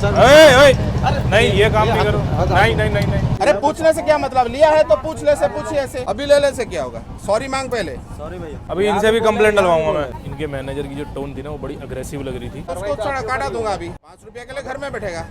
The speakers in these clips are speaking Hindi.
नहीं ये काम नहीं करो। नहीं नहीं नहीं नहीं। अरे पूछने से क्या मतलब, लिया है तो पूछ ले से पूछिए, ऐसे अभी ले ले से क्या होगा। सॉरी मांग पहले। सॉरी भैया। अभी इनसे भी कंप्लेंट डलवाऊंगा मैं। इनके मैनेजर की जो टोन थी ना वो बड़ी अग्रेसिव लग रही थी। उसको काटा दूंगा अभी। 5 रुपया के लिए घर में बैठेगा।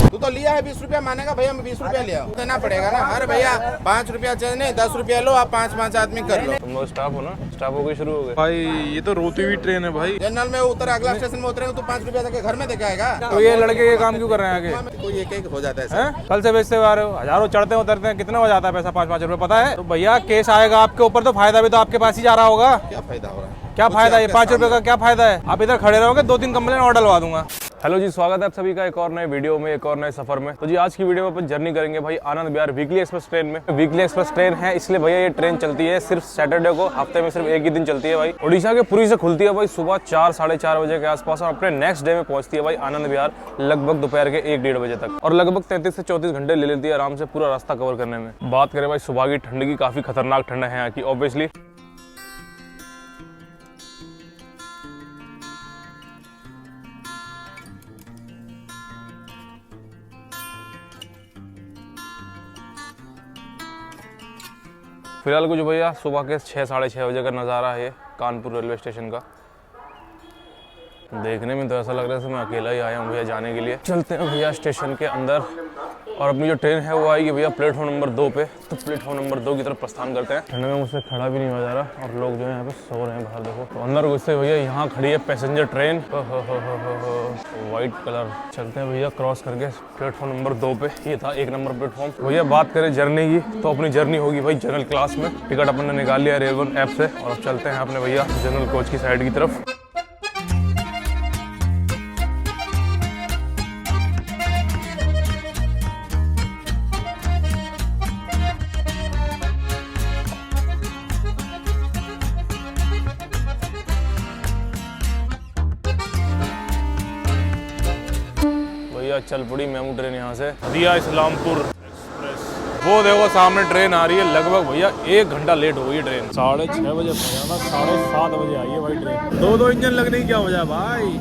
तू तो लिया है 20 रुपया, मानेगा भैया मैं 20 रुपया लिया, देना पड़ेगा ना। अरे भैया 5 रुपया चेंज नहीं, 10 रुपया लो, आप 5 आदमी कर लो। तुम लोग स्टाफ हो ना, स्टाफ हो गए शुरू हो गए। भाई ये तो रोती हुई ट्रेन है भाई। जनरल में उतर, अगला स्टेशन में उतरेगा तो 5 रुपया देके घर में देके आएगा। तो ये लड़के ये काम क्यों कर रहे हैं आगे? कोई एक हो जाता है ऐसा। कल से बेचते हुए आ रहे हो, हजारों चढ़ते हैं उतरते हैं, कितना हो जाता है पैसा? 5-5 रुपए पता है? तो भैया केस आएगा आपके ऊपर तो फायदा भी तो आपके पास ही जा रहा होगा। क्या फायदा हो रहा है? क्या फायदा है? 5 रुपए का क्या फायदा है? आप इधर खड़े रहोगे, 2-3 कंप्लेंट और डलवा दूंगा। हेलो जी, स्वागत है आप सभी का एक और नए वीडियो में, एक और नए सफर में। तो जी आज की वीडियो में अपन जर्नी करेंगे भाई Anand Vihar weekly express train में। वीकली एक्सप्रेस ट्रेन है इसलिए भैया ये ट्रेन चलती है सिर्फ सैटरडे को, हफ्ते में सिर्फ एक ही दिन चलती है भाई। उड़ीसा के पुरी से खुलती है भाई सुबह 4-4:30 बजे के आसपास और अपने नेक्स्ट डे में पहुंचती है भाई आनंद विहार लगभग दोपहर के 1-1:30 बजे तक, और लगभग 33 से 34 घंटे ले लेती है आराम से पूरा रास्ता कवर करने में। बात करें भाई सुबह की ठंड की, काफी खतरनाक ठंड है यहाँ की ऑब्वियसली। फिलहाल कुछ भैया सुबह के 6-6:30 बजे का नज़ारा है कानपुर रेलवे स्टेशन का। देखने में तो ऐसा लग रहा है मैं अकेला ही आया हूँ भैया जाने के लिए। चलते हैं भैया स्टेशन के अंदर और अपनी जो ट्रेन है वो आएगी भैया प्लेटफॉर्म नंबर 2 पे। तो प्लेटफॉर्म नंबर 2 की तरफ प्रस्थान करते हैं। ठंड में मुझसे खड़ा भी नहीं हुआ जा रहा और लोग जो है यहाँ पे सो रहे हैं बाहर। देखो तो अंदर घुसते भैया यहाँ खड़ी है पैसेंजर ट्रेन, वाइट कलर। चलते हैं भैया क्रॉस करके प्लेटफॉर्म नंबर 2 पे। ये था 1 नंबर प्लेटफॉर्म। भैया बात करें जर्नी की तो अपनी जर्नी होगी भाई जनरल क्लास में। टिकट अपन ने निकाल लिया रेलवे ऐप से और अब चलते हैं अपने भैया जनरल कोच की साइड की तरफ। चल पड़ी मेमू ट्रेन यहाँ से दिया इस्लामपुर एक्सप्रेस। वो देखो सामने ट्रेन आ रही है, लगभग भैया 1 घंटा लेट हो गई ट्रेन। 6:30 बजे पहुँचाना, 7:30 बजे आई है भाई ट्रेन। 2 इंजन लगने की क्या वजह भाई?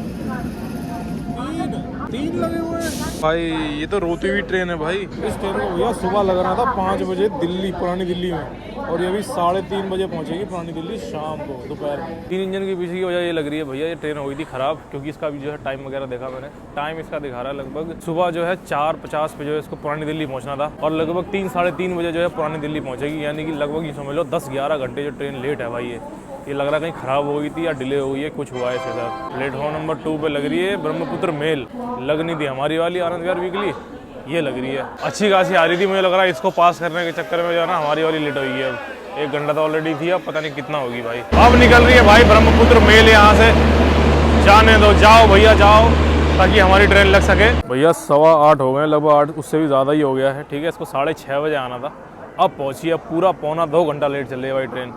3 लगे हुए हैं भाई। ये तो रोती हुई ट्रेन है भाई। इस ट्रेन को भैया सुबह लगाना था 5 बजे दिल्ली, पुरानी दिल्ली में, और ये भी 3:30 बजे पहुंचेगी पुरानी दिल्ली शाम को दोपहर में। 3 इंजन की पीछे की वजह ये लग रही है भैया ये ट्रेन हो गई थी खराब, क्योंकि इसका भी जो है टाइम वगैरह देखा मैंने। टाइम इसका दिखा रहा है लगभग सुबह जो है 4:50 पे जो है इसको पुरानी दिल्ली पहुंचना था और लगभग 3-3:30 बजे जो है पुरानी दिल्ली पहुंचेगी। यानी कि लगभग ये समझ लो 10-11 घंटे जो ट्रेन लेट है भाई। ये लग रहा है कहीं खराब हो गई थी या डिले हो गई है, कुछ हुआ है इसके साथ। प्लेटफॉर्म नंबर 2 पे लग रही है ब्रह्मपुत्र मेल। लग नहीं थी हमारी वाली आनंद विहार वीकली, ये लग रही है अच्छी खासी आ रही थी। मुझे लग रहा है इसको पास करने के चक्कर में जो है ना हमारी वाली लेट हुई है। अब 1 घंटा तो ऑलरेडी थी, अब पता नहीं कितना होगी भाई। अब निकल रही है भाई ब्रह्मपुत्र मेल यहाँ से। जाने दो, जाओ भैया जाओ, ताकि हमारी ट्रेन लग सके। भैया 7:15 हो गए, लगभग 8 उससे भी ज़्यादा ही हो गया है। ठीक है, इसको 6:30 बजे आना था, अब पहुँची है। पूरा 1.25 घंटा लेट चल रही है भाई ट्रेन।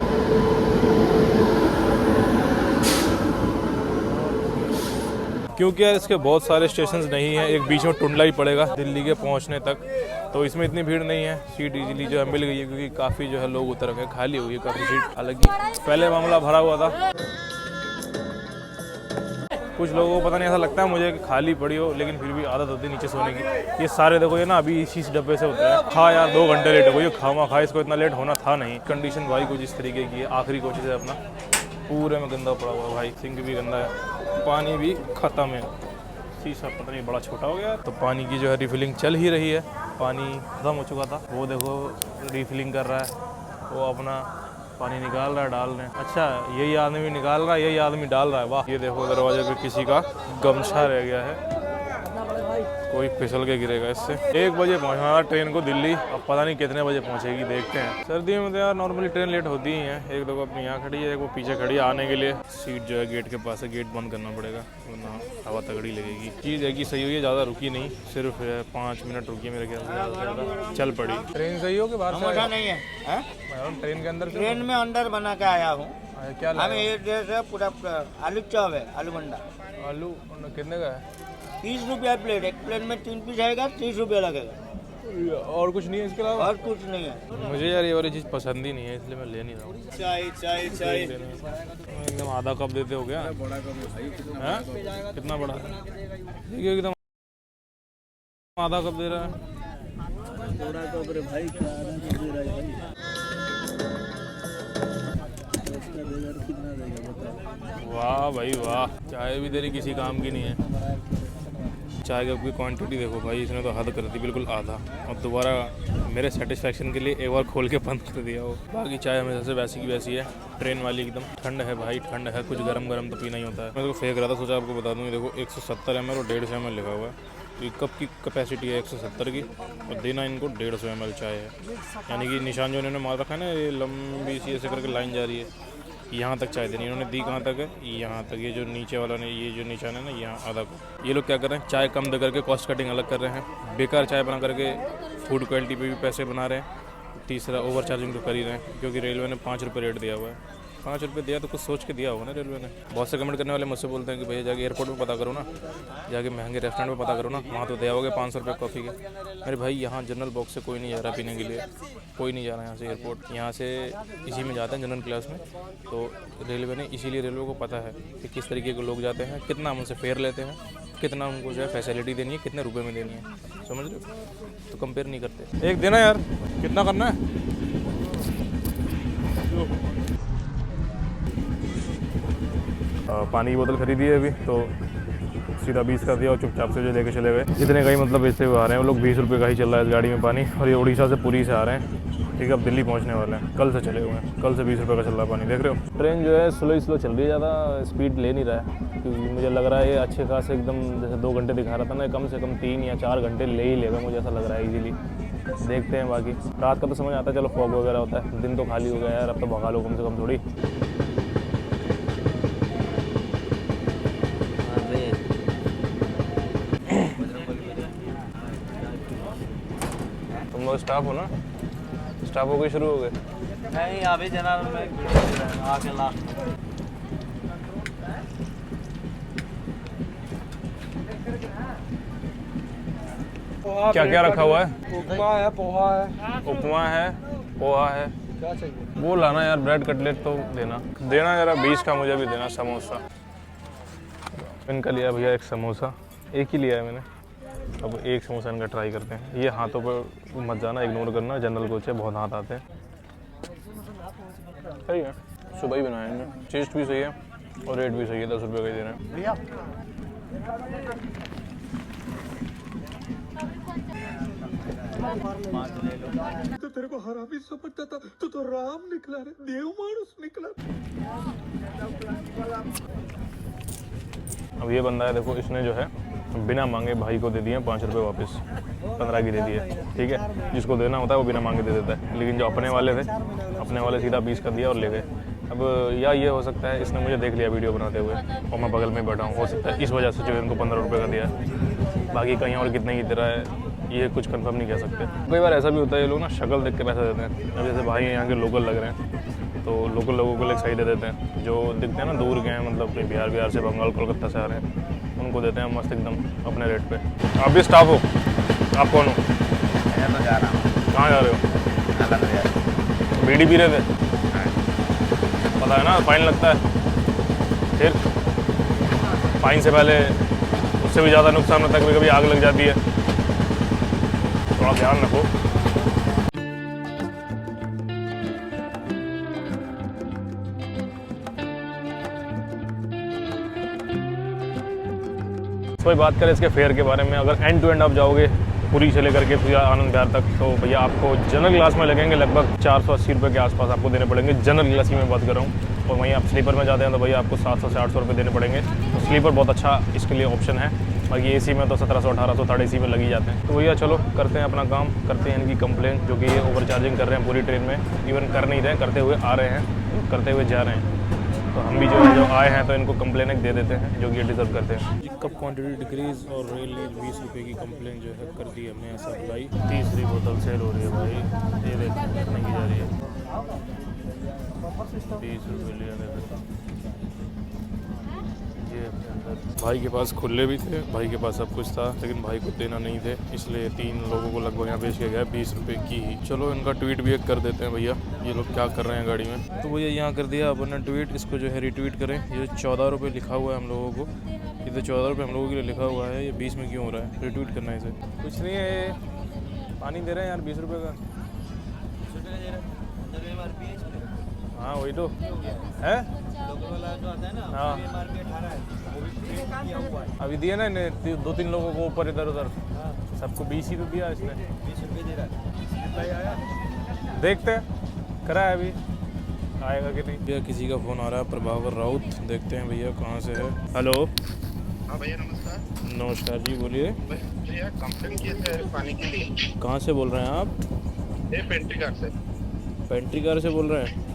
क्योंकि यार इसके बहुत सारे स्टेशंस नहीं हैं, एक बीच में टुंडला ही पड़ेगा दिल्ली के पहुंचने तक, तो इसमें इतनी भीड़ नहीं है। सीट इजीली जो है मिल गई है, क्योंकि काफ़ी जो है लोग उतर गए, खाली हुई है काफ़ी सीट। हालांकि पहले मामला भरा हुआ था, कुछ लोगों को पता नहीं ऐसा लगता है मुझे कि खाली पड़ी हो, लेकिन फिर भी आदत होती है नीचे सोने की। ये सारे देखो ये ना अभी इसी डब्बे से उतरे हैं। खा यार 2 घंटे लेट हो गई, खामा खा, इसको इतना लेट होना था नहीं। कंडीशन भाई कुछ इस तरीके की है, आखिरी कोशिश है अपना, पूरे में गंदा पड़ा हुआ भाई। सिंक भी गंदा है, पानी भी ख़त्म है, शीशा पता नहीं बड़ा छोटा हो गया। तो पानी की जो है रिफिलिंग चल ही रही है, पानी ख़त्म हो चुका था। वो देखो रिफिलिंग कर रहा है, वो अपना पानी निकाल रहा है डालने। अच्छा यही आदमी निकाल रहा है, यही आदमी डाल रहा है। वाह, ये देखो दरवाजे पे किसी का गमछा रह गया है, कोई फिसल के गिरेगा इससे। 1 बजे पहुंचना था ट्रेन को दिल्ली, अब पता नहीं कितने बजे पहुंचेगी, देखते हैं। सर्दियों में तो यार नॉर्मली ट्रेन लेट होती ही है। एक देखो अपनी यहाँ खड़ी है, एक वो पीछे खड़ी है आने के लिए। सीट जो है गेट के पास है, गेट बंद करना पड़ेगा वरना हवा तगड़ी लगेगी। चीज़ है कि सही हुई है, ज़्यादा रुकी नहीं, सिर्फ 5 मिनट रुकी है मेरे ख्याल से, ज़्यादा चल पड़ी। ट्रेन सही हो कि बाहर से नहीं है ट्रेन के अंदर? ट्रेन में अंदर बना के आया हूँ। क्या हमें ये ड्रेस है पूरा आलू चॉप है, आलू बंडा। आलू कितने का है? 30 रुपया प्लेट। एक प्लेट में 3 पीस आएगा, 30 रुपया लगेगा। और कुछ नहीं है इसके अलावा? और कुछ नहीं है। मुझे यार ये वाली चीज़ पसंद ही नहीं है, इसलिए मैं ले नहीं रहा हूँ। चाय चाय चाय। एकदम आधा कप देते हो क्या? बड़ा कप है? कितना बड़ा? देखिए एकदम आधा कप दे रहा है। बड़ा कप रे भाई, क्या आधा कप दे रहा है भाई? कितना देगा बताओ? वाह भाई वाह, चाय भी तेरी किसी काम की नहीं है। चाय कप की क्वांटिटी देखो भाई, इसने तो हद कर दी बिल्कुल आधा, और दोबारा मेरे सेटिस्फेक्शन के लिए एक बार खोल के बंद कर दिया वो। बाकी चाय हमेशा से वैसी की वैसी है, ट्रेन वाली एकदम। ठंड है भाई, ठंड है, कुछ गरम गरम तो पीना ही होता है। मैं तो फेंक रहा था, सोचा आपको बता दूँ। देखो 170 ml और 150 ml लिखा हुआ है। तो कप की कैपेसिटी है 170 की, और देना इनको 150 ml चाय है। यानी कि निशान जो इन्होंने मार रखा है ना, ये लंबी सी ऐसे करके लाइन जा रही है, यहाँ तक चाय देनी। इन्होंने दी कहाँ तक है? यहाँ तक। ये जो नीचे वाला ने, ये जो निशान है ना, यहाँ आधा को। ये लोग क्या कर रहे हैं, चाय कम दे करके कॉस्ट कटिंग अलग कर रहे हैं, बेकार चाय बना करके फूड क्वालिटी पे भी पैसे बना रहे हैं। तीसरा ओवर चार्जिंग तो कर ही रहे हैं, क्योंकि रेलवे ने 5 रुपये रेट दिया हुआ है। 5 रुपये दिया तो कुछ सोच के दिया होगा ना रेलवे ने। बहुत से कमेंट करने वाले मुझसे बोलते हैं कि भैया जाके एयरपोर्ट में पता करो ना, जाके महंगे रेस्टोरेंट में पता करो ना, वहाँ तो दिया होगा 500 रुपये कॉफ़ी के। अरे भाई, यहाँ जनरल बॉक्स से कोई नहीं जा रहा पीने के लिए, कोई नहीं जा रहा यहाँ से एयरपोर्ट। यहाँ से इसी में जाते हैं जनरल क्लास में। तो रेलवे ने, इसीलिए रेलवे को पता है कि किस तरीके के लोग जाते हैं, कितना हम उनसे फेयर लेते हैं, कितना उनको जो है फैसिलिटी देनी है, कितने रुपए में देनी है, समझ लो। तो कंपेयर नहीं करते। एक देना यार, कितना करना है? पानी की बोतल खरीदी है अभी, तो सीधा 20 का दिया और चुपचाप से जो लेके चले गए। इतने का ही मतलब बेचते हुए आ रहे हैं वो लोग। 20 रुपये का ही चल रहा है इस गाड़ी में पानी। और ये उड़ीसा से पुरी से आ रहे हैं, ठीक है। अब दिल्ली पहुंचने वाले हैं, कल से चले हुए हैं। कल से 20 रुपये का चल रहा है पानी, देख रहे हो। ट्रेन जो है स्लो चल रही है, ज़्यादा स्पीड ले नहीं रहा है, क्योंकि मुझे लग रहा है ये अच्छे खासे एकदम, जैसे 2 घंटे दिखा रहा था ना, कम से कम 3 या 4 घंटे ले ही लेगा, मुझे ऐसा लग रहा है ईजिली। देखते हैं। बाकी रात का तो समझ आता है, चलो फॉग वगैरह होता है। दिन तो खाली हो गया यार, अब तो भगा लो कम से कम थोड़ी। तुम लोग स्टाफ हो ना? स्टाफ हो गए, शुरू हो गए? नहीं, अभी जना में आके ला। क्या क्या रखा हुआ है? उपमा है, पोहा है। उपमा है, पोहा है। क्या चाहिए? वो लाना यार, ब्रेड कटलेट तो देना जरा। 20 का मुझे भी देना। समोसा इनका लिया भैया, एक समोसा, एक ही लिया है मैंने। अब एक समोसा इनका ट्राई करते हैं। ये हाथों पर मत जाना, इग्नोर करना, जनरल कोच है, बहुत हाथ आते हैं। सही है, सुबह ही बनाया इन्हें। टेस्ट भी सही है और रेट भी सही है, 10 रुपये का ही दे रहे हैं भैया। तो तेरे को हरामी समझता था, तो राम निकला रे, देव मानुस निकला। अब ये बंदा है, देखो, इसने जो है बिना मांगे भाई को दे दिए 5 रुपये वापस, 15 की दे दिए, ठीक है। जिसको देना होता है वो बिना मांगे दे देता है, लेकिन जो अपने वाले थे, अपने वाले सीधा 20 का दिया और ले गए। अब या ये हो सकता है इसने मुझे देख लिया वीडियो बनाते हुए और मैं बगल में बैठा हूँ, हो सकता है इस वजह से जो इनको 15 रुपये का दिया है। बाकी कहीं और कितने की दे रहा है ये कुछ कंफर्म नहीं कह सकते। कई बार ऐसा भी होता है, ये लोग ना शक्ल देख के पैसा देते हैं। अब जैसे भाई यहाँ के लोकल लग रहे हैं, तो लोकल लोगों को लोग सही दे देते हैं। जो दिखते हैं ना दूर के हैं, मतलब कहीं बिहार से, बंगाल, कोलकाता से आ रहे हैं, उनको देते हैं मस्त एकदम अपने रेट पे। आप भी स्टाफ हो? आप कौन हो? मैं तो जा रहा हूँ। कहाँ जा रहे हो? बीड़ी पी रहे थे? पता है ना फाइन लगता है। फिर फाइन से पहले उससे भी ज़्यादा नुकसान होता है, कभी कभी आग लग जाती है, थोड़ा ध्यान रखो। कोई बात करें इसके फेयर के बारे में, अगर एंड टू एंड आप जाओगे पुरी से लेकर के फिर आनंद विहार तक, तो भैया आपको जनरल क्लास में लगेंगे लगभग 480 रुपये के आसपास आपको देने पड़ेंगे। जनरल क्लास की मैं बात कर रहा हूँ। और वहीं आप स्लीपर में जाते हैं तो भैया आपको 700 से 800 रुपये देने पड़ेंगे। तो स्लीपर बहुत अच्छा इसके लिए ऑप्शन है। बाकी एसी में तो 1700 1800 थर्ड एसी में लग ही जाते हैं। तो भैया चलो करते हैं अपना काम, करते हैं इनकी कंप्लेंट, जो कि ये ओवर चार्जिंग कर रहे हैं पूरी ट्रेन में। इवन कर नहीं रहे हैं, करते हुए आ रहे हैं, करते हुए जा रहे हैं। तो हम भी जो आए हैं तो इनको कंप्लेन एक दे देते हैं, जो कि ये डिजर्व करते हैं। कप क्वांटिटी डिक्रीज और रेल लीज 20 रुपये की कंप्लेन जो है कर दी हमने सप्लाई। तीसरी बोतल सेल हो रही है भाई, ये देखो कितने की जा रही है, 30 रुपये लिया। ये अपने अंदर। भाई के पास खुले भी थे, भाई के पास सब कुछ था, लेकिन भाई को देना नहीं थे, इसलिए 3 लोगों को लगभग यहाँ बेच के गया 20 रुपये की ही। चलो इनका ट्वीट भी एक कर देते हैं भैया, ये लोग क्या कर रहे हैं गाड़ी में। तो भैया यहाँ कर दिया अपन ने ट्वीट, इसको जो है रिट्वीट करें। ये 14 रुपये लिखा हुआ है हम लोगों को, ये तो 14 रुपये हम लोगों के लिए लिखा हुआ है, ये 20 में क्यों हो रहा है? रिट्वीट करना है इसे। कुछ नहीं है, पानी दे रहे हैं यार 20 रुपये का। हाँ वही तो है। हाँ अभी दिए ना इन्हें 2-3 लोगों को ऊपर इधर उधर, सबको 20 ही तो दिया इसने। 20 रुपये दे रहा है। देखते हैं करा है, अभी आएगा कि नहीं। भैया किसी का फ़ोन आ रहा है, प्रभाकर राउत, देखते हैं भैया कहाँ से है। हेलो। हाँ भैया नमस्कार। नमस्कार जी, बोलिए। भैया कंप्लेन किए थे पानी के लिए। कहाँ से बोल रहे हैं आप? ये पेंट्री कार से। पेंट्री कार से बोल रहे हैं?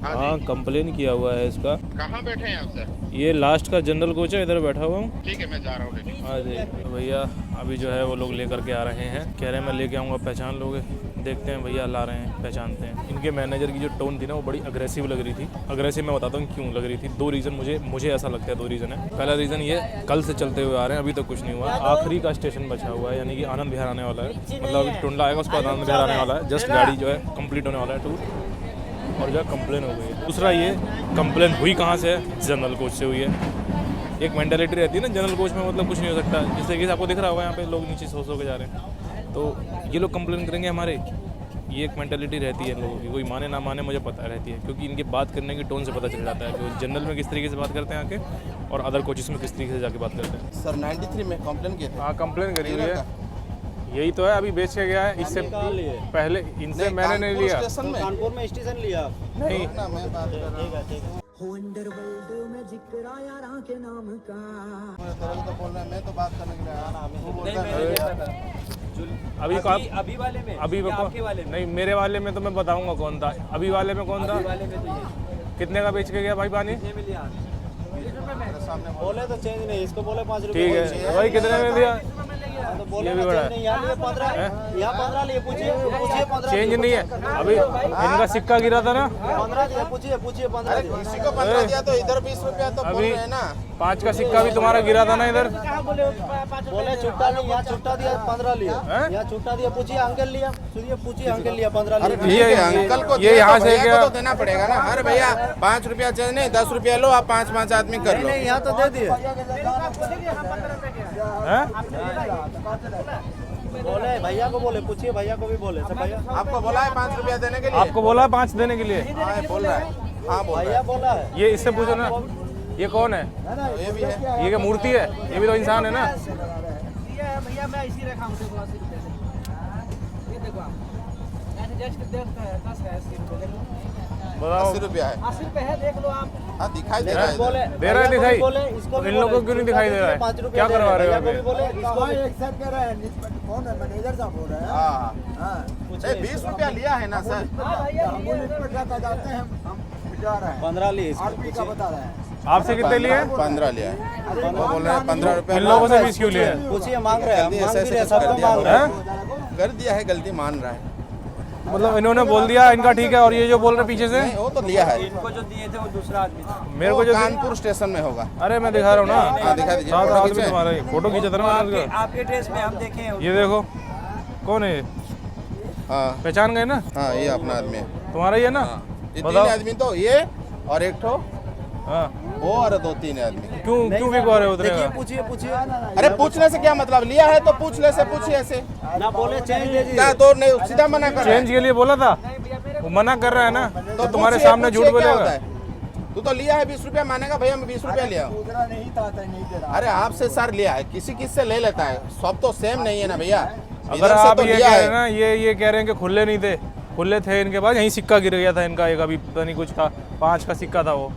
हाँ हाँ कंप्लेन किया हुआ है इसका। कहाँ बैठे हैं आप सर? ये लास्ट का जनरल कोच है, इधर बैठा हुआ हूँ। ठीक है मैं जा रहा हूँ लेने। हाँ जी भैया, अभी जो है वो लोग लेकर के आ रहे हैं, कह रहे हैं मैं लेके आऊँगा, पहचान लोगे। देखते हैं भैया, ला रहे हैं, पहचानते हैं। इनके मैनेजर की जो टोन थी ना वो बड़ी अग्रेसिव लग रही थी। अग्रेसिव मैं बताता हूँ क्यों लग रही थी। 2 रीज़न मुझे ऐसा लगता है, 2 रीज़न है। पहला रीज़न ये, कल से चलते हुए आ रहे हैं, अभी तक कुछ नहीं हुआ। आखिरी का स्टेशन बचा हुआ है, यानी कि आनंद विहार आने वाला है, मतलब अभी टुंडला आएगा उसके बाद आनंद विहार आने वाला है। जस्ट गाड़ी जो है कंप्लीट होने वाला है टूर, और जो है कंप्लेन हो गई है। दूसरा ये कंप्लेन हुई कहाँ से है? जनरल कोच से हुई है। एक मेंटालिटी रहती है ना जनरल कोच में, मतलब कुछ नहीं हो सकता। जैसे कि आपको दिख रहा होगा यहाँ पे लोग नीचे सो के जा रहे हैं, तो ये लोग कंप्लेन करेंगे हमारे। ये एक मेंटालिटी रहती है इन लोगों की, कोई माने ना माने मुझे पता रहती है, क्योंकि इनकी बात करने की टोन से पता चल जाता है कि वो जनरल में किस तरीके से बात करते हैं आके, और अदर कोचेस में किस तरीके से जाके बात करते हैं। सर 93 में कंप्लेन किए थे। हाँ कंप्लेन करी हुई है, यही तो है। अभी बेच के गया है, इससे पहले इनसे मैंने नहीं लिया। स्टेशन में कानपुर में स्टेशन लिया। नहीं ना मैं बात कर रहा हूँ। अंडरवर्ल्ड में जिक्र आया राह के नाम का। तो बोल रहा है, मैं तो बात करने के लिए आया ना। वो बोलता है अभी अभी वाले में, अभी आपके वाले में? नहीं, मेरे वाले में तो मैं बताऊंगा कौन था। अभी वाले में कौन था? वाले में तो ये कितने का बेच के गया भाई पानी? बोले तो चेंज नहीं, इसको बोले 5 रुपये। ठीक है भाई, कितने में दिया? तो बोले ये भी ना बड़ा चेंज नहीं, यहाँ लिए 15, यहाँ 15 लिए, पूछिए 15 चेंज नहीं है। अभी इनका सिक्का गिरा था ना, 15 दिया, पूछिए 15 दिया। किसी को 15 दिया तो इधर 20 रुपया तो बोल अभी रहे हैं ना। 5 का सिक्का भी तुम्हारा गिरा था ना इधर। बोले छुट्टा नहीं, यहाँ छुट्टा दिया 15 लिया, यहाँ छुट्टा दिया, पूछिए अंकल लिया, सुनिए पूछिए अंकल लिया 15 अरे लिया। ठीक है, अंकल को ये दिया यहाँ तो से भैया क्या? को तो देना पड़ेगा ना। अरे भैया 5 रुपया चेंज नहीं, 10 रुपया लो, आप 5 आदमी कर लो। नहीं यहाँ तो दे दिए। हैं? बोले भैया को, बोले पूछिए भैया को भी बोले सब। भैया आपको बोला है 5 रुपया देने के लिए? आपको बोला 5 देने के लिए? हाँ बोल रहा है। हाँ बोल रहा भैया बोला है। ये इससे पूछो ना, ये कौन है? है। ये भी है। ये क्या मूर्ति है? ये भी तो इंसान है ना। भैया मैं इसी रखा हूँ, देखो 80 रुपये देखो, ये देखो आप ऐसे जस्ट देखते हैं 10 है 80 रुपये देखो, बताओ 80 रुपया है। 80 रुपये है, देख लो आप। हाँ दिखाई दे रहा है बोले इधर। दे रहा है दिखाई। बोले इसको भी इन लोगों को क्यों नहीं दिखाई दे रहा है? 5 रुपये क्या करवा रहे हो भैया को भी आप? बोले इसको भी। एक सर कह रहे हैं, कौन है मैनेजर साहब बोल रहे हैं? हाँ हाँ नहीं 20 रुपया लिया है ना सर। हम लिखा जाते हैं, हम बिठा रहे हैं, 15 लिए इसको। आरपी का बता रहे हैं। आपसे कितने लिए? 15 लिया है। वो बोल रहे हैं 15 रुपया। इन लोगों से 20 क्यों लिए? पूछिए मांग रहे हैं, गलती मांग ऐसे भी रहे, ऐसे कर सबको दिया। मांग रहे हैं। कर दिया है, गलती मान रहा है। मतलब इन्होंने बोल दिया इनका ठीक है, और ये जो बोल रहे पीछे से? नहीं वो तो लिया है। इनको जो दिए थे वो दूसरा आदमी था। मेरे को वो जो कानपुर स्टेशन में होगा। अरे मैं दिखा रहा हूँ ना, हाँ दिखा दीजिए। साथ फोटो आदमी खींचे। तुम्हारा ही फोटो खींचा था ना मैंने उसका। आपके ड्रेस में हम देखे हैं। ये देखो कौन है ये? हाँ पहचान गए ना? हाँ ये अपना आदमी है। तुम्हारा ही है ना? ये 3 बताओ। आदमी तो ये और एक ठो हाँ वो और 2-3 आदमी। क्यों बिकवा रहे हो उतने देखिए का? पूछिए पूछिए। अरे पूछने से क्या मतलब, लिया है तो पूछने से पूछिए ऐसे। ना बोले चेंज दे दीजिए। क्या तो नहीं सीधा मना कर रहा है। चेंज के लिए बोला था, वो मना कर रहा है ना, तो तुम्हारे पूछिए, सामने झूठ पूछिए क्या होता बोलेगा। है? तू तो लिया है 20 रुपया, मानेगा भैया मैं 20 रुपया लिया हूँ। दूसरा नहीं था, नहीं दे रहा। अरे आपसे सर लिया है, किसी किस से ले लेता है, सब तो सेम नहीं है ना भैया। अगर इधर से आप तो ये लिया कह रहे है। हैं ना, ये कह रहे हैं कि खुले नहीं थे, खुले थे इनके पास, यहीं सिक्का गिर गया था इनका एक, अभी पता नहीं कुछ था, 5 का सिक्का था वो।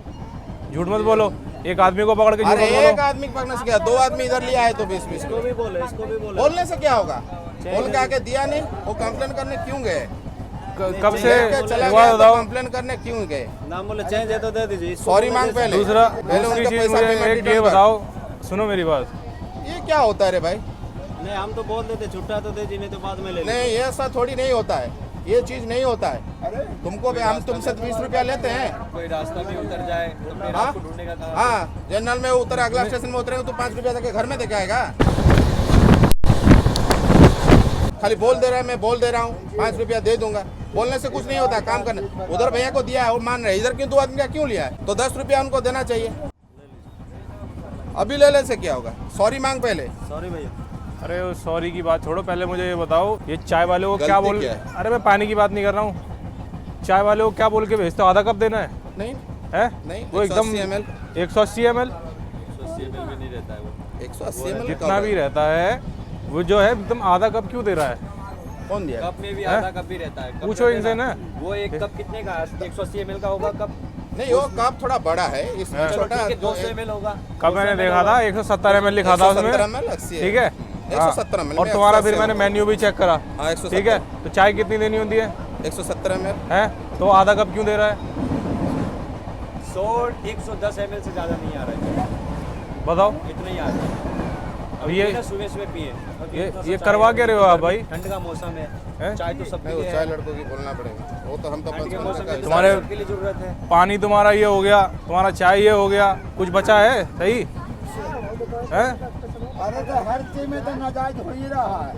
झूठ मत बोलो, एक आदमी को पकड़ के झूठ अरे मत एक बोलो। आदमी पकड़ने से क्या, 2 आदमी इधर लिया है तो 20 इसको भी बोले, इसको भी बोले। बोलने से क्या होगा? बोल के आके दिया नहीं, वो कंप्लेन करने क्यों गए? कब से लेके चला हुआ गया तो बताओ? कंप्लेन करने क्यों गए? नाम बोले चेंज है तो दे दीजिए। इसको सॉरी बोले मांग पहले। दूसरा पहले दूसरी उनका चीज पैसा मुझे पेमेंट एक ये रिटर्न कर। बताओ, सुनो मेरी बात। ये क्या होता है रे भाई? नहीं हम तो बोल देते छुट्टा तो दे जी, नहीं तो बाद में ले लेंगे। नहीं ये ऐसा थोड़ी नहीं होता है। ये चीज नहीं होता है। तुमको भी हम तुमसे 20 रुपया लेते हैं। कोई रास्ता भी उतर जाए तो फिर हाँ आपको ढूंढने का काम। हाँ, जनरल में उतर, अगला स्टेशन में उतरेंगे तो 5 रुपया देके घर में देके आएगा। खाली बोल दे रहा है, मैं बोल दे रहा हूँ 5 रुपया दे दूंगा, बोलने से कुछ नहीं होता, काम करने। उधर भैया को दिया है वो मान रहे, इधर क्यों 2 आदमी का क्यों लिया है? तो 10 रुपया उनको देना चाहिए। अभी ले से क्या होगा? सॉरी मांग पहले। सॉरी भैया। अरे सॉरी की बात छोड़ो, पहले मुझे ये बताओ, ये चाय वाले को क्या गलती बोल, क्या है? अरे मैं पानी की बात नहीं कर रहा हूँ, चाय वाले को क्या बोल के भेजते हो? आधा कप देना है? नहीं है नहीं, वो एकदम 180 ml 180 ml 180 ml भी नहीं रहता है वो। 180 ml जितना भी रहता है वो जो है एकदम आधा कप क्यों दे रहा है? कौन दिया? कप में भी आधा कप ही रहता है। कप पूछो रहता इनसे है ना। वो एक कप कितने का? 180 ml का होगा कप। नहीं, वो कप थोड़ा बड़ा है, इसमें हाँ। छोटा 200 ml होगा। कब मैंने देखा था 170 ml लिखा था उसमें, 170 ml 80 ठीक है? 170 ml और में तुम्हारा 180 फिर मैंने ml। मेन्यू भी चेक करा, हाँ, 170 ठीक है? तो चाय कितनी देनी होती है? 170 ml। है तो आधा कप क्यों दे रहा है? 110 ml से ज़्यादा नहीं आ रहा है, बताओ। इतना ही आ रहा है। अब ये सुबह सुबह पिए। ये करवा क्या रहे हो आप भाई? ठंड का मौसम हैं? है, चाय तो सब नहीं, वो चाय लड़कों की बोलना पड़ेगा, वो तो हम तो ठंड के मौसम में तुम्हारे- सबके लिए जरूरत है। पानी तुम्हारा ये हो गया, तुम्हारा चाय ये हो गया, कुछ बचा है? सही है? अरे तो हर चीज में तो नाजायज हो ही रहा है,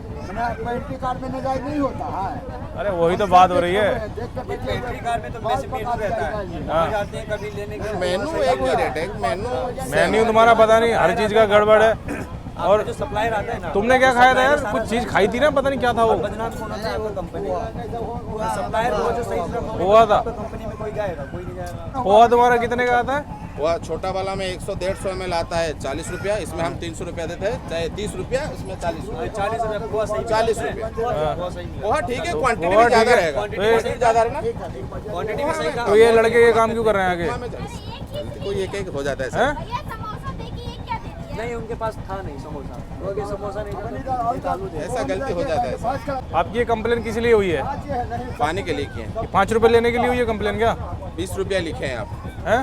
पेंट्री कार में नाजायज नहीं होता है। अरे वही तो बात हो रही है। देख के बच्चे पेंट्री कार में तो वैसे मेनू रहता है, हाँ। वहाँ जाते हैं कभी लेने के लिए। मेनू एक ही रेट है, मेनू मेन्यू तुम्हारा पता नहीं, हर चीज का गड़बड़ है। और और जो सप्लायर आता है ना, तुमने क्या खाया था यार? कुछ चीज खाई थी ना, पता नहीं क्या था वो बदनाम कौन होता है? आपका कंपनी का सप्लायर वो जो सही तरह हुआ था। कंपनी में कोई जाएगा, कोई नहीं जाएगा। पोहा तुम्हारा कितने का आता है? वो छोटा वाला में 100-150 ml आता है 40 रुपया, इसमें हम 300 रुपया देते हैं, चाहे 30 रुपया, इसमें 40 रुपया। 40 रुपया पोहा सही 40 रुपया। पोहा सही वो ठीक है, क्वांटिटी पोहा भी ज्यादा ठीक है। रहेगा, क्वांटिटी क्वांटिटी ज्यादा रहेगा ना। क्वांटिटी में सही तो ये लड़के ये काम क्यों कर रहे हैं आगे? पोहा में 40। गलती कोई एक हो जाता है हैं? ऐसा। नहीं, उनके पास था नहीं समोसा, वो कि समोसा नहीं था, आलू दे। ऐसा गलती हो जाता है ऐसा। आपकी ये कंप्लेन किस लिए हुई है? पानी के लिए किए हैं। 5 रुपए लेने के लिए हुई है कंप्लेन क्या? 20 रुपया लिखे हैं आप, हैं?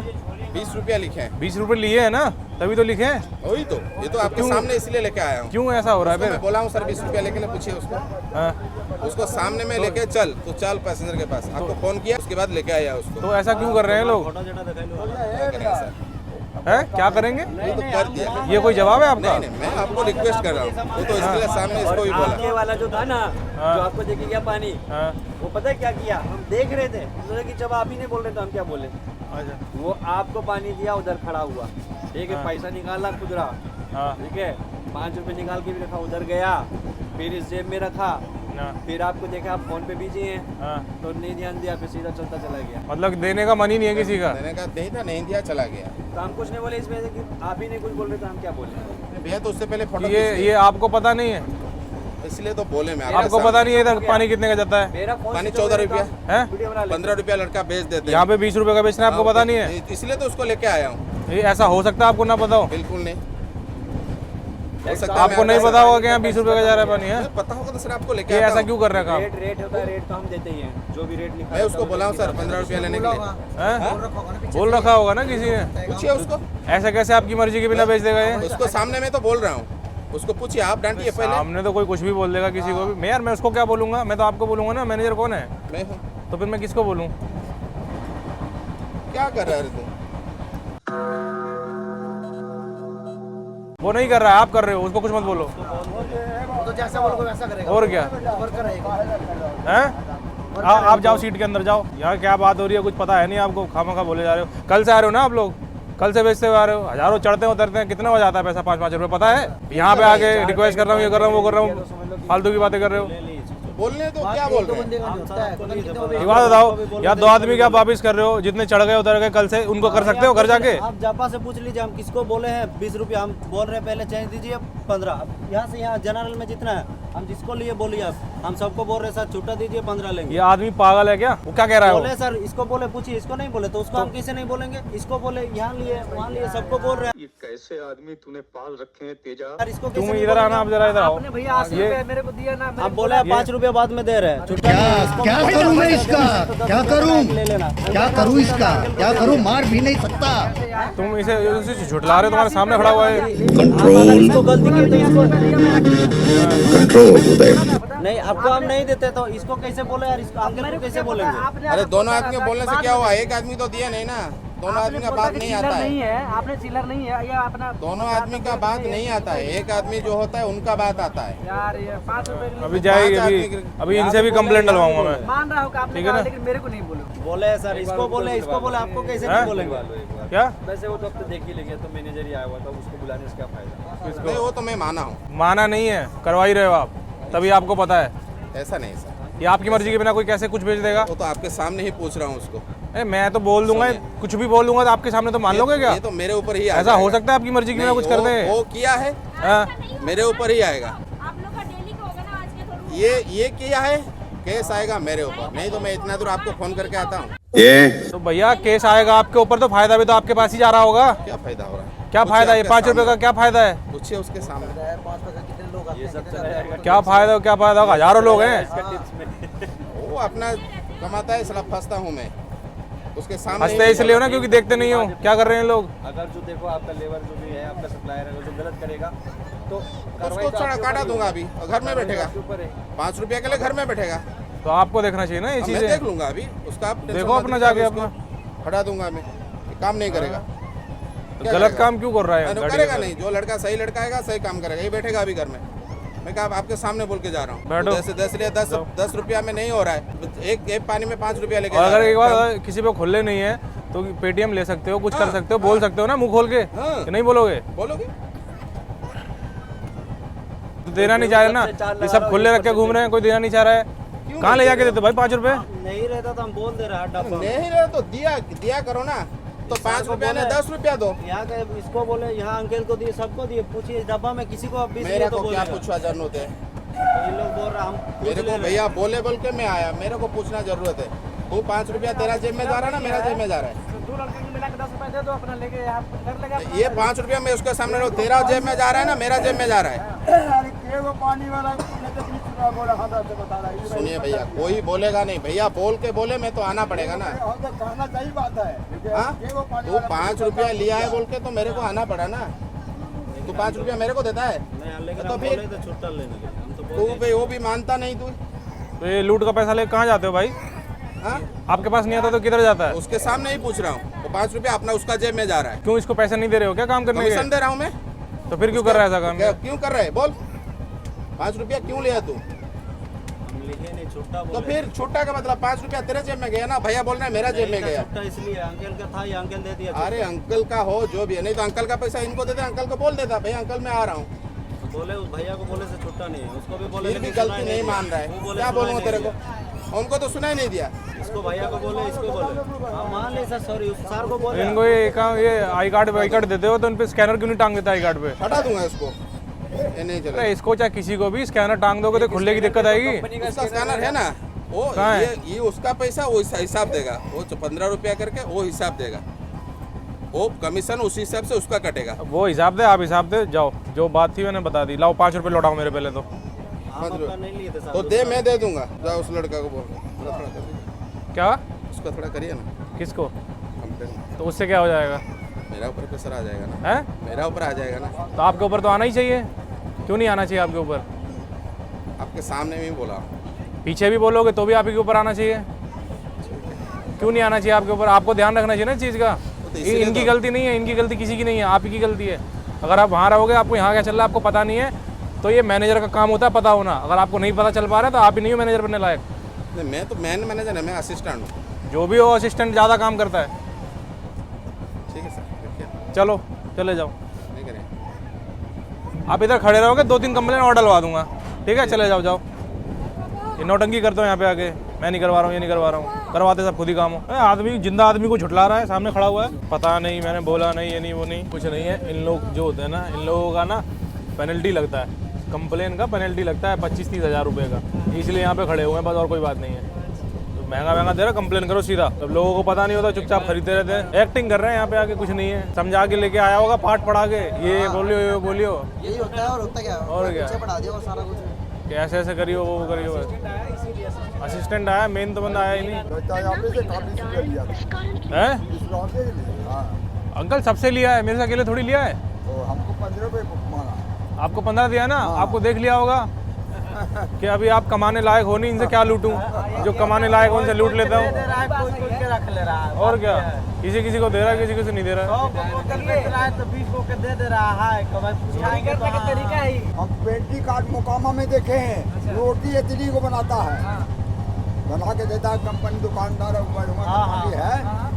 20 रुपया लिखे हैं। 20 रुपए लिए है ना, तभी तो लिखे हैं। वही तो, ये तो आपके सामने इसलिए लेके आया हूँ। क्यों ऐसा हो रहा है मैं फिर? बोला हूँ सर 20 रुपया लेके ना, पूछिए उसको, हाँ? उसको सामने में लेके चल, तो चल पैसेंजर के पास, आपको फोन किया उसके बाद लेके आया उसको। तो ऐसा क्यों कर रहे हैं लोग? फोटो जड़ा दिखाई लो। क्या करेंगे सर? हैं? क्या करेंगे? ये तो कर दिया। ये कोई जवाब है आपका? नहीं, मैं आपको रिक्वेस्ट कर रहा हूँ, वो तो इसके लिए सामने इसको भी बोला। आगे वाला जो था ना, जो आपको देके गया पानी, हाँ? वो पता है क्या किया? हम देख रहे थे, सोचा कि जब आप ही नहीं बोल रहे तो हम क्या बोले। अच्छा। वो आपको पानी दिया, उधर खड़ा हुआ, ठीक है, हाँ। पैसा निकाला खुदरा, हाँ? ठीक है, 5 रुपए निकाल के भी रखा, उधर गया, फिर इस जेब में रखा, हाँ? फिर आपको देखा आप फोन पे बिजी हैं, हाँ? तो नहीं ध्यान दिया, फिर सीधा चलता चला गया। मतलब देने का मन ही नहीं है किसी का? मैंने कहा नहीं था, नहीं दिया, चला गया। तो हम कुछ नहीं बोले इस वजह से कि आप ही नहीं कुछ बोल रहे तो हम क्या बोले। भैया तो उससे पहले फोटो ये आपको पता नहीं है? इसलिए तो बोले मैं आपको पता नहीं है इधर पानी कितने का जाता है? मेरा फोन पानी स्विच ऑफ 14 रहता, रुपया हैं? वीडियो बना ले। 15 रुपया लड़का बेच देते हैं। यहाँ पे 20 रुपए का बेचना है, आपको पता नहीं है? इसलिए तो उसको लेके आया हूँ। ये ऐसा हो सकता है आपको ना पता हो? बिल्कुल नहीं हो सकता है। आपको मैं नहीं आपको पता होगा कि यहाँ 20 रुपए का जा रहा है पानी है? पता होगा तो सर आपको लेके ये आता ऐसा हूँ। क्यों कर रहे हैं काम? रेट होता है, रेट तो हम देते ही हैं, जो भी रेट लिखा मैं उसको बोला हूँ सर 15 रुपया लेने के लिए। हैं? बोल रखा होगा ना किसी ने? पूछिए उसको, ऐसा कैसे आपकी मर्जी के बिना बेच देगा ये? उसको सामने में तो बोल रहा हूँ, उसको पूछिए, आप डांटिए पहले। सामने तो कोई कुछ भी बोल देगा किसी को भी। मैं यार मैं उसको क्या बोलूंगा? मैं तो आपको बोलूंगा ना, मैनेजर कौन है? मैं हूँ, तो फिर मैं किसको बोलूँ? क्या कर रहा है तू? वो नहीं कर रहा है, आप कर रहे हो, उसको कुछ मत बोलो। तो जैसा बोलोगे वैसा करेगा। और क्या वर्कर है। हैं? आप जाओ सीट के अंदर जाओ। यहाँ क्या बात हो रही है कुछ पता है नहीं आपको, खामखा बोले जा रहे हो। कल से आ रहे हो ना आप लोग? कल से बेचते हुए आ रहे हो, हजारों चढ़ते उतरते हैं, कितना हो जाता है पैसा? 5-5 रुपए पता है? यहाँ पे आके रिक्वेस्ट कर रहा हूँ, ये कर रहा हूँ, वो कर रहा हूँ, फालतू की बातें कर रहे हो। बोलने तो क्या बोल रहे हैं? एक बात बताओ, या 2 आदमी क्या वापिस कर रहे हो? जितने चढ़ गए उतर गए कल से, उनको कर सकते हो घर जाके? आप जापा से पूछ लीजिए, हम किसको बोले हैं 20 रुपया, हम बोल रहे हैं पहले चेंज दीजिए 15। यहाँ से यहाँ जनरल में जितना है हम जिसको लिए बोलिए, आप हम सबको बोल रहे हैं सर छुट्टा दीजिए 15 लेंगे। ये आदमी पागल है क्या? वो क्या कह रहा है? बोले सर, इसको बोले पूछिए, इसको नहीं बोले तो उसको हम किसे नहीं बोलेंगे। इसको बोले यहाँ लिए वहाँ लिए, सबको बोल रहे हैं। कैसे आदमी तूने पाल रखे हैं तेजा। यार इसको तुम कैसे इधर आना, आप जरा इधर आओ। आपने भैया 80 रुपए मेरे को दिया ना, आप बोले 5 रुपए बाद में दे रहे हैं। छुट्टा क्या करूं मैं इसका, क्या करूं, ले लेना। क्या करूं इसका, क्या करूं, मार भी नहीं सकता। तुम इसे झुठला रहे हो, तुम्हारे सामने खड़ा हुआ है। इसको गलती की तो इसको कंट्रोल। नहीं, आपको हम नहीं देते तो इसको कैसे बोले यार, इसको अंकल को कैसे बोलेंगे? अरे दोनों आदमी बोलने से क्या हुआ, एक आदमी तो दिया नहीं ना, दोनों आदमी का बात नहीं आता नहीं है। है, आपने चिल्लर नहीं है, या अपना दोनों आदमी का बात नहीं आता है, एक आदमी जो होता है उनका बात आता है। यार ये 5 रुपए के लिए अभी जाएगी, अभी इनसे भी कंप्लेंट डलवाऊंगा मैं। मान रहा हूँ कि आपने ठीक है कहा, ना? लेकिन मेरे को नहीं बोले। बोले सर, इसको बोले, इसको बोले, आपको कैसे नहीं बोलेंगे? क्या वैसे वो तो अब देख ही लेंगे, तो मैनेजर ही आया हुआ था, उसको बुलाने से क्या फायदा? नहीं वो तो मैं माना हूँ, माना नहीं है, करवा ही रहे हो आप, तभी आपको पता है। ऐसा नहीं सर, ये आपकी मर्जी के बिना कोई कैसे कुछ भेज देगा? वो तो आपके सामने ही पूछ रहा हूँ उसको। अरे मैं तो बोल दूंगा, कुछ भी बोल दूंगा तो आपके सामने तो मान लोगे क्या? ये तो मेरे ऊपर ही आ ऐसा हो जाएगा। सकता है आपकी मर्जी के बिना नहीं, कुछ कर दे? वो किया है, हाँ? मेरे ऊपर ही आएगा। आप लोग का डेली का होगा ना, आज के थोड़ा ये किया है, केस आएगा मेरे ऊपर, नहीं तो मैं इतना दूर आपको फोन करके आता हूँ। तो भैया केस आएगा आपके ऊपर, तो फायदा भी तो आपके पास ही जा रहा होगा। क्या फायदा हो रहा है? क्या फायदा है? 5 रुपए का क्या फायदा है? पूछिए उसके सामने। ये सब चला जाएगा। क्या फायदा होगा? हजारों लोग हैं। वो अपना कमाता है, इसलिए फंसता हूँ मैं उसके सामने। हंसते इसलिए हो ना क्योंकि देखते नहीं हो क्या कर रहे हैं लोग। अगर जो देखो आपका लेबर जो भी है, आपका सप्लायर है, जो गलत करेगा तो उसको थोड़ा काटा दूंगा अभी, और घर में बैठेगा, 5 रुपया के लिए घर में बैठेगा। तो आपको देखना चाहिए ना ये मैं चीजें। देख लूंगा अभी उसका, आप टेंशन देखो मत अपना लीजिए, जाके उसको हटा दूंगा मैं, ये काम नहीं करेगा। तो क्या गलत करेगा? काम क्यों कर रहा है? मैंने गाड़ी करेगा के नहीं, जो लड़का सही लड़का आएगा सही काम करेगा, ये बैठेगा अभी घर में। मैं कहा आपके सामने बोल के जा रहा हूँ, बैठो। जैसे 10 रुपया में नहीं हो रहा है, एक पानी में 5 रुपया लेके और जा अगर रहा है। एक बार किसी पे खुले नहीं है तो पेटीएम ले सकते हो, कुछ कर सकते हो, बोल सकते हो ना मुंह खोल के। हाँ। कि नहीं बोलोगे? बोलोगे? तो देना नहीं चाह रहे ना, ये सब खुले रख के घूम रहे हैं, कोई देना नहीं चाह रहा है। कहाँ ले जाके देते भाई 5 रुपए? नहीं रहता तो हम बोल दे रहे हैं डब्बा। नहीं रहे तो दिया करो ना, तो 5 रुपया ने 10 रुपया दो। यहाँ का इसको बोले, यहाँ अंकल को दिए, सबको दिए, पूछिए इस डब्बा में किसी को अब 20 मेरे दिए तो को क्या बोलेगा। पूछना जरूरत है? तो ये लोग बोल रहे हैं, हम पूछ मेरे ले को रहे हैं। भैया बोले बोल के मैं आया, मेरे को पूछना जरूरत है। वो 5 रुपया तेरा जेब में जा रहा है ना, मेरा जेब में जा रहा है। 2 लड़के को मिला के 10 रुपए दे दो, अपना लेके यहाँ कर लेगा। ये 5 रुपया मैं उसके सामने रखूं, तेरा जेब में जा रहा है ना, मेरा जेब में जा रहा है। पानी वाला तो 20 रुपया बोला, हाँ से बता रहा है। सुनिए भैया, कोई बोलेगा नहीं, भैया बोल के बोले मैं तो आना पड़ेगा ना। हम तो कहना सही बात है। हाँ, तू 5 रुपया लिया है बोल के तो मेरे को आना पड़ा ना। तू 5 रुपया मेरे को देता है नहीं, लेकिन तो हम फिर बोले तो छुट्टा लेने के लिए, हम तो तू बोल भाई वो भी मानता नहीं तू। तो ये लूट का पैसा लेके कहाँ जाते हो भाई? हाँ, आपके पास नहीं आता तो किधर जाता है? उसके सामने ही पूछ रहा हूँ, वो 5 रुपया अपना उसका जेब में जा रहा है। क्यों इसको पैसे नहीं दे रहे हो क्या काम करने कमीशन के? दे रहा हूँ मैं, तो फिर क्यों कर रहा है ऐसा काम? क्यों कर रहा है बोल? 5 रुपया क्यों लिया तू? हम लिखे नहीं, छुट्टा तो बोले। फिर छुट्टा का मतलब 5 रुपया तेरे जेब में गया ना, भैया बोल रहा है मेरा जेब में गया। छुट्टा इसलिए अंकल का था, ये अंकल दे दिया। अरे अंकल का हो जो भी है, नहीं तो अंकल का पैसा इनको देते, अंकल को बोल देता भैया अंकल मैं आ रहा हूँ। बोले उस भैया को बोले से छुट्टा नहीं है, उसको भी बोले फिर भी लेकिन सुना गलती ही नहीं दिया। मान रहा वो है, बोले क्या सुना ही बोलूँ नहीं तेरे को? दिया। उनको तो सुना ही नहीं दिया। इसको भैया को बोले, इसको बोले, हाँ मान ले सर, सॉरी उस सर को बोले। इनको ये आई कार्ड देते हो तो उन पे स्कैनर क्यों नहीं टांग देता आई कार्ड पे? हटा दूंगा इसको, ये नहीं चलेगा। अरे इसको चाहे किसी को भी स्कैनर टांग दोगे तो खुलने की दिक्कत आएगी। उसका स्कैनर है ना, वो कहाँ है? ये उसका पैसा वो हिसाब देगा, वो 15 रुपया करके वो हिसाब देगा, वो कमीशन उसी हिसाब से उसका कटेगा। वो हिसाब दे, आप हिसाब दे जाओ, जो बात थी मैंने बता दी। लाओ 5 रुपए लौटाओ मेरे पहले तो। हम अपना नहीं लिए थे तो सर। दे, मैं दे दूंगा। जाओ उस लड़का को बोल, थोड़ा कर दीजिए, क्या? उसका थोड़ा करिए ना किसको? कंप्लेन। तो उससे क्या हो जाएगा? मेरा ऊपर प्रेशर आ जाएगा ना, है? मेरा ऊपर आ जाएगा ना। तो आपके ऊपर तो आना ही चाहिए, क्यों नहीं आना चाहिए आपके ऊपर? आपके सामने भी बोला, पीछे भी बोलोगे तो भी आप ही के ऊपर आना चाहिए, क्यों नहीं आना चाहिए आपके ऊपर? आपको ध्यान रखना चाहिए ना इस चीज़ का। इसीलिए इनकी तो- गलती नहीं है, इनकी गलती किसी की नहीं है, आप ही की गलती है। अगर आप वहाँ रहोगे, आपको यहाँ क्या चल रहा है आपको पता नहीं है, तो ये मैनेजर का काम होता है पता होना। अगर आपको नहीं पता चल पा रहा है तो आप ही नहीं हो मैनेजर बनने लायक। नहीं मैं तो मैनेजर है, मैं असिस्टेंट हूँ। जो भी हो असिस्टेंट ज़्यादा काम करता है। ठीक है सर, देखिए चलो चले जाओ, नहीं करें। आप इधर खड़े रहोगे 2-3 कंप्लेन और डलवा दूंगा, ठीक है? चले जाओ जाओ। ये नौटंकी करते हो यहाँ पे आके, मैं नहीं करवा रहा हूँ, ये नहीं करवा रहा हूँ, करवाते सब खुद ही काम हो। आदमी जिंदा आदमी को झुठला रहा है, सामने खड़ा हुआ है, पता नहीं मैंने बोला नहीं, ये नहीं वो नहीं, कुछ नहीं है। इन लोग जो होते हैं ना, इन लोगों का ना पेनल्टी लगता है, कंप्लेन का पेनल्टी लगता है 25-30 हज़ार रुपये का, इसलिए यहाँ पे खड़े हुए हैं बस, और कोई बात नहीं है। तो महंगा महंगा दे रहा, कंप्लेन करो सीधा। जब लोगों को पता नहीं होता चुपचाप खरीदते रहते हैं, एक्टिंग कर रहे हैं यहाँ पे आके, कुछ नहीं है। समझा के लेके आया होगा पाठ पढ़ा के, ये बोलियो ये बोलियो, यही होता है। और होता क्या है? और क्या पढ़ा दिया और सारा कुछ। कि ऐसे ऐसे करियो वो करियो। असिस्टेंट आया, मेन तो बंदा आया ही नहीं यहाँ पे से काफी चीजें लिया था। है। इस राउंड से लिए। हाँ अंकल सबसे लिया है, मेरे से अकेले थोड़ी लिया है। तो हमको 15 रुपये मांगा। आपको 15 दिया ना, आपको देख लिया होगा कि अभी आप कमाने लायक हो नहीं, इनसे क्या लूटूं? जो कमाने लायक हो उनसे लूट लेता हूँ। रख ले रहा है और क्या, किसी किसी को दे रहा है, किसी किसी को नहीं दे रहा है। 20 को दे दे रहा है। तरीका ही हम पेंटी कार्ड मोकामा में देखे हैं, रोटी इतनी को बनाता है, बना के देता है कंपनी दुकानदार है,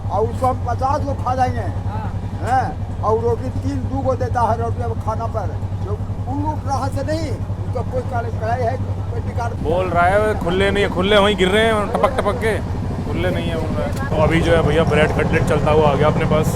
और उसको हम 50 को खा जाएंगे हैं, और रोटी 2 को देता है रोटी अब खाना पर। जो लूट रहा से नहीं, उसका कोई कड़ाई है पेंटी कार्ड। बोल रहा है खुले नहीं है, खुले वहीं गिर रहे हैं टपक टपक के, खुले नहीं है बोल रहा है। तो अभी जो है भैया ब्रेड कटलेट चलता हुआ आ गया अपने पास,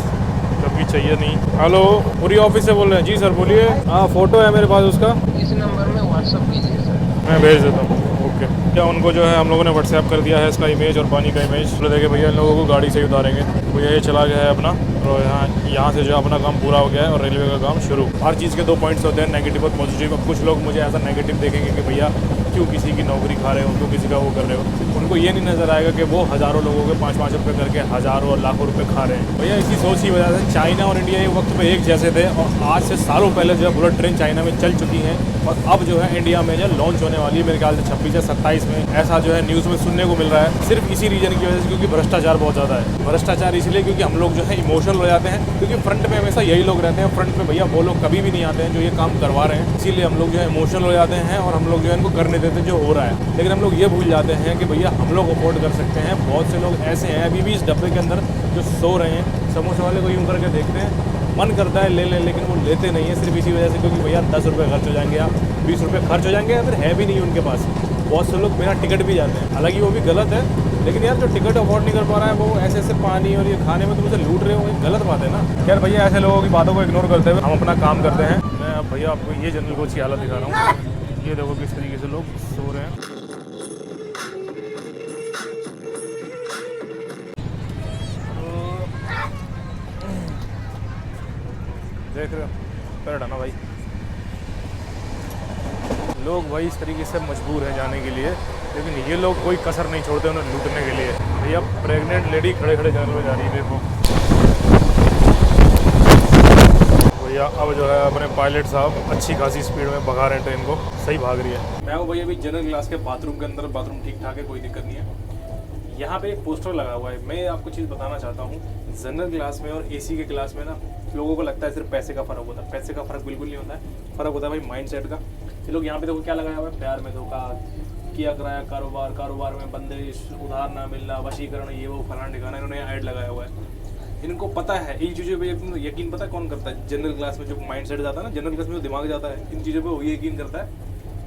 जबकि चाहिए नहीं। हेलो, पूरी ऑफिस से बोल रहे हैं? जी सर बोलिए। हाँ फोटो है मेरे पास उसका, इस नंबर में व्हाट्सएप कीजिए सर। मैं भेज देता हूँ। ओके, क्या उनको जो है हम लोगों ने व्हाट्सएप कर दिया है इसका इमेज और पानी का इमेज। तो देखिए भैया इन लोगों को गाड़ी से ही उतारेंगे। भैया ये चला गया है अपना, और यहाँ से जो अपना काम पूरा हो गया है और रेलवे का काम शुरू। हर चीज़ के 2 पॉइंट्स होते हैं, नेगेटिव और पॉजिटिव। अब कुछ लोग मुझे ऐसा नेगेटिव देखेंगे कि भैया क्यों किसी की नौकरी खा रहे हो, क्यों किसी का वो कर रहे हो। उनको ये नहीं नज़र आएगा कि वो हज़ारों लोगों के 5-5 रुपये करके हज़ारों और लाखों रुपये खा रहे हैं। भैया इसी सोच की वजह से चाइना और इंडिया एक वक्त पे एक जैसे थे, और आज से सालों पहले जो है बुलेट ट्रेन चाइना में चल चुकी है, और अब जो है इंडिया में जो लॉन्च होने वाली है मेरे ख्याल से 26 या 27 में। ऐसा जो है न्यूज़ में सुनने को मिल रहा है, सिर्फ इसी रीजन की वजह से, क्योंकि भ्रष्टाचार बहुत ज़्यादा है। भ्रष्टाचार इसलिए क्योंकि हम लोग जो है इमोशनल हो जाते हैं, क्योंकि फ्रंट में हमेशा यही लोग रहते हैं। फ्रंट में भैया वो लोग कभी भी नहीं आते हैं जो ये काम करवा रहे हैं, इसीलिए हम लोग जो है इमोशनल हो जाते हैं और हम लोग जो है इनको करने देते हैं जो हो रहा है। लेकिन हम लोग ये भूल जाते हैं कि भैया हम लोग अफोर्ड कर सकते हैं। बहुत से लोग ऐसे हैं अभी भी इस डब्बे के अंदर जो सो रहे हैं, समोसे वाले को यूँ करके देखते हैं, मन करता है ले लें, लेकिन वो लेते नहीं है सिर्फ इसी वजह से क्योंकि भैया 10 रुपये खर्च हो जाएंगे या 20 रुपये खर्च हो जाएंगे, या फिर है भी नहीं उनके पास। बहुत से लोग बिना टिकट भी जाते हैं, हालांकि वो भी गलत है, लेकिन यार जो टिकट अफोर्ड नहीं कर पा रहा है वो ऐसे ऐसे पानी और ये खाने में तुम उसे लूट रहे हो, ये गलत बात है ना। यार भैया ऐसे लोगों की बातों को इग्नोर करते हुए हम अपना काम करते हैं। मैं अब भैया आपको ये जनरल कोच की हालत दिखा रहा हूँ। ये देखो किस तरीके से लोग सो रहे हैं। देख रहे हो, पैर हटाना भाई। लोग भाई इस तरीके से मजबूर हैं जाने के लिए, लेकिन ये लोग कोई कसर नहीं छोड़ते उन्हें लूटने के लिए। भैया प्रेग्नेंट लेडी खड़े खड़े जंगल में जा रही है, देखो भैया। अब जो है अपने पायलट साहब अच्छी खासी स्पीड में भगा रहे हैं ट्रेन को, सही भाग रही है। मैं हूँ भैया अभी जनरल क्लास के बाथरूम के अंदर, बाथरूम ठीक ठाक है, कोई दिक्कत नहीं है। यहाँ पे एक पोस्टर लगा हुआ है। मैं आपको चीज़ बताना चाहता हूँ, जनरल क्लास में और एसी के क्लास में ना लोगों को लगता है सिर्फ पैसे का फ़र्क होता है। पैसे का फ़र्क बिल्कुल नहीं होता है, फ़र्क होता है भाई माइंड सेट का। ये लोग यहाँ पे देखो क्या लगाया हुआ है, प्यार में धोखा, किया कराया कारोबार, कारोबार में बंदिश, उधार ना मिलना, वशीकरण, ये वो फलाना ठिकाना, इन्होंने ऐड लगाया हुआ है। इनको पता है इन चीज़ों पे यकीन पता है कौन करता है? जनरल क्लास में जो माइंड सेट जाता है ना, जनरल क्लास में जो दिमाग जाता है, इन चीज़ों पे वही यकीन करता है,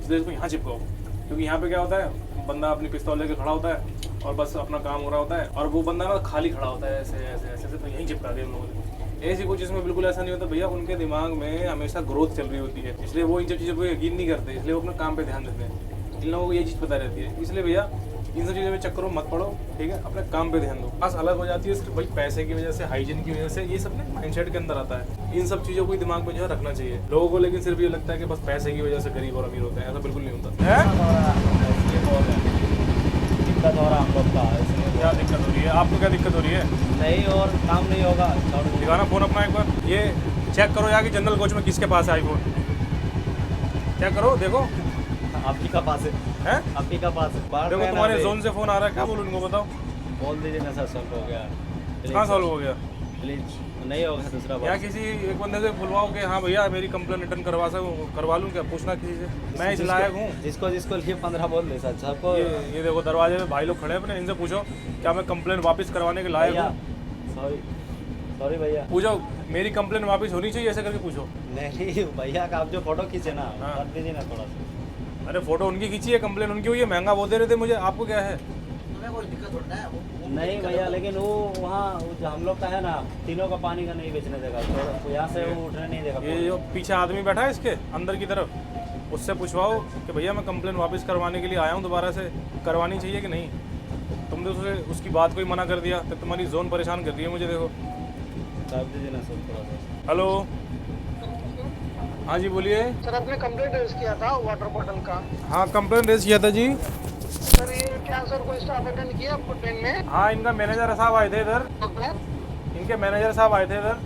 इसलिए इसको यहाँ चिपकाओ। क्योंकि यहाँ पे क्या होता है, बंदा अपनी पिस्तौल लेकर खड़ा होता है और बस अपना काम हो रहा होता है, और वो बंदा ना खाली खड़ा होता है ऐसे ऐसे ऐसे ऐसे, तो यहीं चिपका दिया उन लोगों ने। ऐसी कोई चीज़ में बिल्कुल ऐसा नहीं होता भैया, उनके दिमाग में हमेशा ग्रोथ चल रही होती है, इसलिए वो इन सब चीज़ों पर यकीन नहीं करते, इसलिए वो अपने काम पर ध्यान देते हैं। इन लोगों को ये चीज़ पता रहती है, इसलिए भैया इन सब चीज़ों में चक्करों मत पड़ो, ठीक है, अपने काम पे ध्यान दो। बस अलग हो जाती है सिर्फ भाई पैसे की वजह से, हाइजीन की वजह से, ये सब ना माइंडसेट के अंदर आता है। इन सब चीज़ों को दिमाग में जो है रखना चाहिए लोगों को, लेकिन सिर्फ ये लगता है कि बस पैसे की वजह से गरीब और अमीर होते हैं, ऐसा बिल्कुल नहीं होता है। दिक्कत हो रहा हम लोग का, क्या दिक्कत हो रही है आपको? क्या दिक्कत हो रही है? नहीं और काम नहीं होगा। दिखाना फ़ोन अपना एक बार, ये चेक करो जाके जनरल कोच में किसके पास है आईफोन, चेक करो, देखो आप ही का पास है, आप ही का पास है। देखो तुम्हारे जोन से फ़ोन आ रहा है, क्या बोलूँ उनको बताओ? बोल दीजिए ना सर, सॉल्व हो गया। कहाँ सॉल्व हो गया? प्लीज नहीं होगा दूसरा या किसी एक बंदे से बुलवाओ कि हाँ भैया मेरी कंप्लेन रिटर्न करवा लूँ क्या? पूछना किसी से, मैं इस लायक हूँ। जिसको लिए 15 बोल दे सर सबको। ये देखो दरवाजे में भाई लोग खड़े हैं अपने, इनसे पूछो क्या मैं कंप्लेन वापस करवाने के लायक हूँ? सॉरी भैया, पूछो मेरी कंप्लेन वापस होनी चाहिए, ऐसे करके पूछो। नहीं भैया का आप जो फोटो खींचे ना, कर दीजिए ना थोड़ा सा। अरे फोटो उनकी खींची है, कंप्लेन उनकी हुई है, महंगा वो दे रहे थे मुझे, आपको क्या है? नहीं भैया, लेकिन वो वहाँ हम लोग का है ना, तीनों का पानी का नहीं बेचने देगा, तो यहाँ से वो उठने नहीं देगा। ये जो पीछे आदमी बैठा है इसके अंदर की तरफ, उससे पूछवाओ कि भैया मैं कंप्लेन वापस करवाने के लिए आया हूँ, दोबारा से करवानी चाहिए कि नहीं? तुम बंदे से उसकी बात को ही मना कर दिया, तो तुम्हारी जोन परेशान कर रही है मुझे। देखो हेलो, हाँ जी बोलिए। सर आपने कंप्लेंट रेज किया था वाटर बॉटल का। हाँ कंप्लेंट रेज किया था जी। सर ये क्या सर कोई स्टाफ अटेंड किया आपको ट्रेन में? हाँ इनका मैनेजर साहब आए थे इधर, इनके मैनेजर साहब आए थे इधर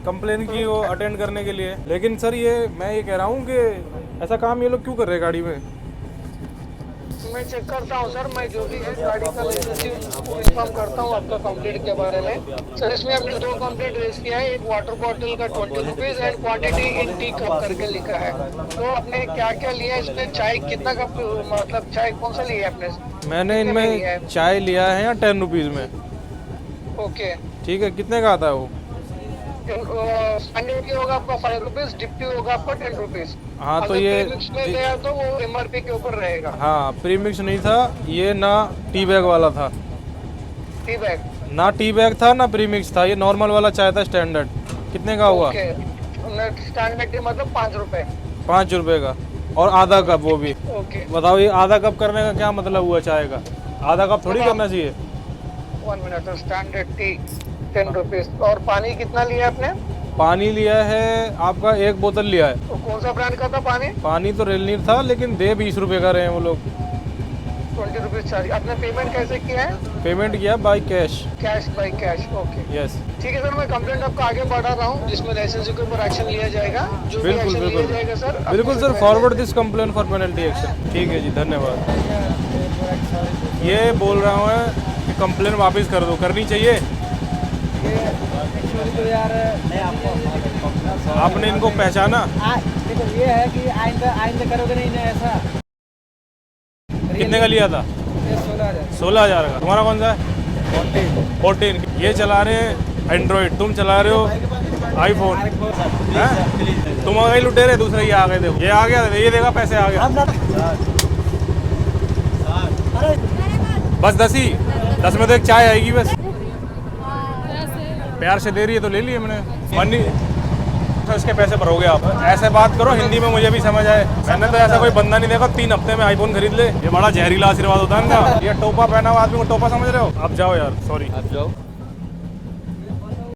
कंप्लेन की वो अटेंड करने के लिए। लेकिन सर ये मैं ये कह रहा हूँ कि ऐसा काम ये लोग क्यों कर रहे हैं गाड़ी में? मैं चेक करता हूँ सर, मैं जो भी है गाड़ी का लाइसेंस उसको इन्फॉर्म करता हूँ आपका कंप्लेंट के बारे में। सर इसमें आपने 2 कंप्लेंट रेज किया है, एक वाटर बॉटल का 20 rupees and quantity in tea cup करके लिखा है। तो आपने क्या क्या लिया इसमें? चाय कितना कप, मतलब चाय कौन सा लिया आपने? मैंने इनमें चाय लिया है या 10 रुपीज़ में। ओके ठीक है, कितने का आता है वो? स्टैंडर्ड की होगा आपका 5 रुपीज़, डिप्टी होगा आपका 10 रुपीज़। हाँ तो अगर ये प्रीमिक्स में गया तो वो MRP के ऊपर रहेगा। हाँ प्रीमिक्स नहीं था ये, ना टी बैग वाला था, टी बैग ना टी बैग था ना प्रीमिक्स था, ये नॉर्मल वाला चाय था स्टैंडर्ड। कितने का हुआ? स्टैंडर्ड के मतलब 5 रुपए। 5 रुपए का, और आधा कप वो भी। ओके बताओ ये आधा कप करने का क्या मतलब हुआ चाय का? आधा कप थोड़ी करना चाहिए। 1 मिनट। Standard T 10 rupees. और पानी कितना लिया आपने? पानी लिया है आपका 1 बोतल लिया है। तो कौन सा ब्रांड का था पानी? पानी तो रेलनीर था, लेकिन दे 20 रुपए का रहे हैं वो लोग। 20 रुपीज़ चार्ज। आपने पेमेंट कैसे किया है? पेमेंट किया by cash. Cash by cash. Okay yes ठीक है सर, मैं कंप्लेंट आपका आगे बढ़ा रहा हूँ जिसमें लाइसेंस के ऊपर एक्शन लिया जाएगा। जो भी बिल्कुल एक्शन लिया बिल्कुल जाएगा सर। बिल्कुल sir, forward this complain for penalty action. ठीक है जी, धन्यवाद। ये बोल रहा हूँ कि कंप्लेन वापस कर दो, करनी चाहिए। तो यार नहीं, आपको आपने इनको पहचाना? देखो ये है कि आइंदा करोगे नहीं ना ऐसा। कितने का लिया था? 16,000 का। तुम्हारा कौन सा है? 14। ये चला रहे हैं एंड्रॉइड, तुम चला रहे हो आईफोन। तुम आ गए लुटेरे, दूसरे ये आ गए। देखो ये आ गया, ये देखा पैसे आ गया। बस 10 ही, 10 में तो एक चाय आएगी बस। प्यार से दे रही है तो ले लिए मैंने। मनी तो इसके पैसे भरोगे आप? ऐसे बात करो हिंदी में, मुझे भी समझ आए। मैंने तो ऐसा कोई बंदा नहीं देखा 3 हफ्ते में आईफोन खरीद ले। ये बड़ा जहरीला आशीर्वाद होता है इनका। ये टोपा पहना हुआ आदमी को टोपा समझ रहे हो? अब जाओ यार, सॉरी। अब जाओ।